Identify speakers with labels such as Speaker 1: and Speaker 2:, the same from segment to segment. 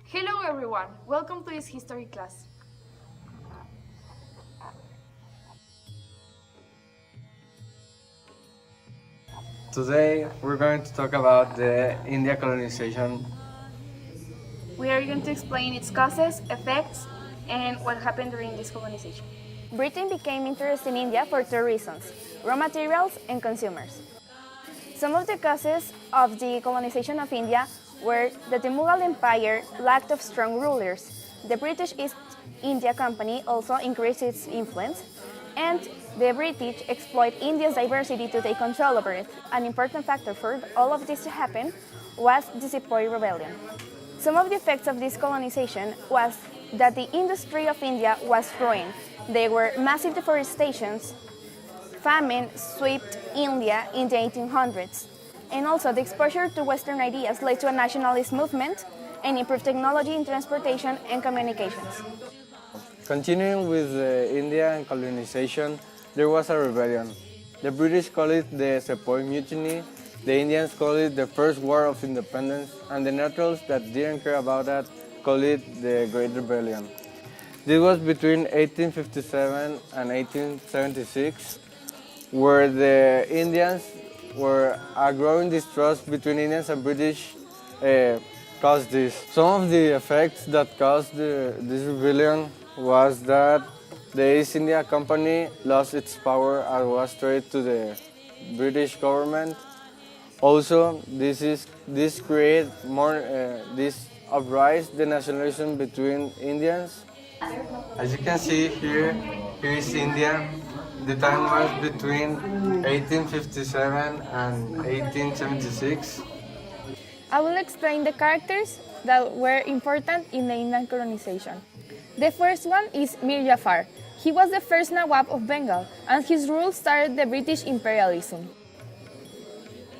Speaker 1: Hello everyone, welcome to this history class.
Speaker 2: Today we're going to talk about the India colonization.
Speaker 1: We are going to explain its causes, effects, and what happened during this colonization.
Speaker 3: Britain became interested in India for two reasons: raw materials and consumers. Some of the causes of the colonization of India were that the Mughal Empire lacked of strong rulers, the British East India Company also increased its influence, and the British exploit India's diversity to take control over it. An important factor for all of this to happen was the Sepoy Rebellion. Some of the effects of this colonization was that the industry of India was ruined. There were massive deforestations, famine swept India in the 1800s, and also the exposure to Western ideas led to a nationalist movement and improved technology in transportation and communications.
Speaker 2: Continuing with the Indian colonization, there was a rebellion. The British called it the Sepoy Mutiny, the Indians called it the First War of Independence, and the neutrals that didn't care about that called it the Great Rebellion. This was between 1857 and 1876, where the Indians were a growing distrust between Indians and British caused this. Some of the effects that caused this rebellion was that the East India Company lost its power and was traded to the British government. Also, this created more this uprise the nationalism between Indians. As you can see here is India. The time was between 1857 and 1876.
Speaker 4: I will explain the characters that were important in the Indian colonization. The first one is Mir Jafar. He was the first Nawab of Bengal, and his rule started the British imperialism.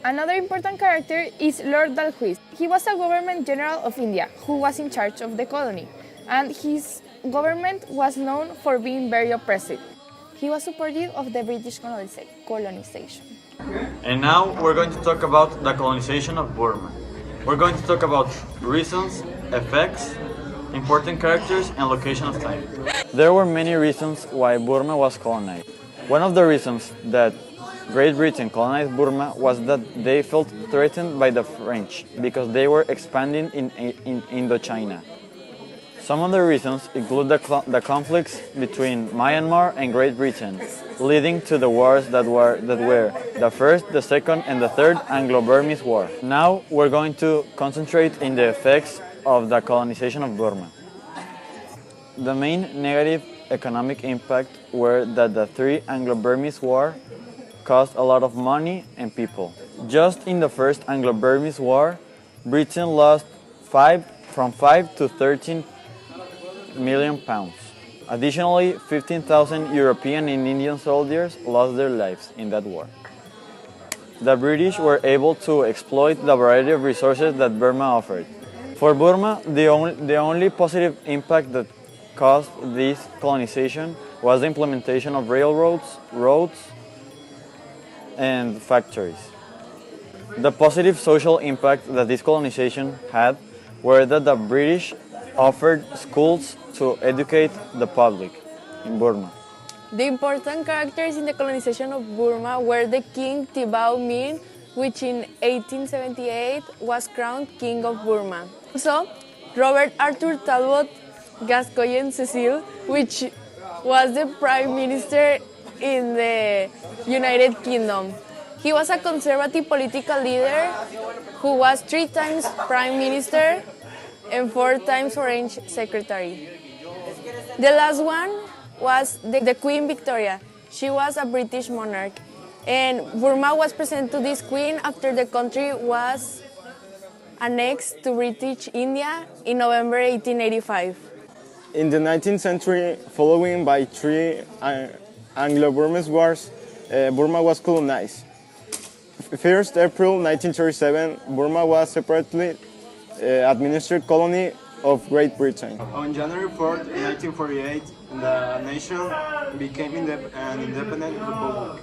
Speaker 4: Another important character is Lord Dalhousie. He was a government general of India who was in charge of the colony, and his government was known for being very oppressive. He was supportive of the British colonization.
Speaker 5: And now we're going to talk about the colonization of Burma. We're going to talk about reasons, effects, important characters, and location of time.
Speaker 6: There were many reasons why Burma was colonized. One of the reasons that Great Britain colonized Burma was that they felt threatened by the French because they were expanding in Indochina. Some of the reasons include the conflicts between Myanmar and Great Britain, leading to the wars that were the First, the Second, and the Third Anglo-Burmese War. Now we're going to concentrate in the effects of the colonization of Burma. The main negative economic impact were that the Three Anglo-Burmese War cost a lot of money and people. Just in the First Anglo-Burmese War, Britain lost from 5 to 13 million pounds. Additionally, 15,000 European and Indian soldiers lost their lives in that war. The British were able to exploit the variety of resources that Burma offered. For Burma, the only positive impact that caused this colonization was the implementation of railroads, roads, and factories. The positive social impact that this colonization had were that the British offered schools to educate the public in Burma.
Speaker 7: The important characters in the colonization of Burma were the King Thibaw Min, which in 1878 was crowned King of Burma. Also, Robert Arthur Talbot Gascoigne Cecil, which was the Prime Minister in the United Kingdom. He was a conservative political leader who was 3 times Prime Minister and 4 times Foreign Secretary. The last one was the Queen Victoria. She was a British monarch, and Burma was presented to this queen after the country was annexed to British India in November 1885.
Speaker 8: In the 19th century, following by 3 Anglo-Burmese wars, Burma was colonized. 1st April 1937, Burma was separately administered colony of Great Britain.
Speaker 9: On January 4th, 1948, the nation became an independent republic.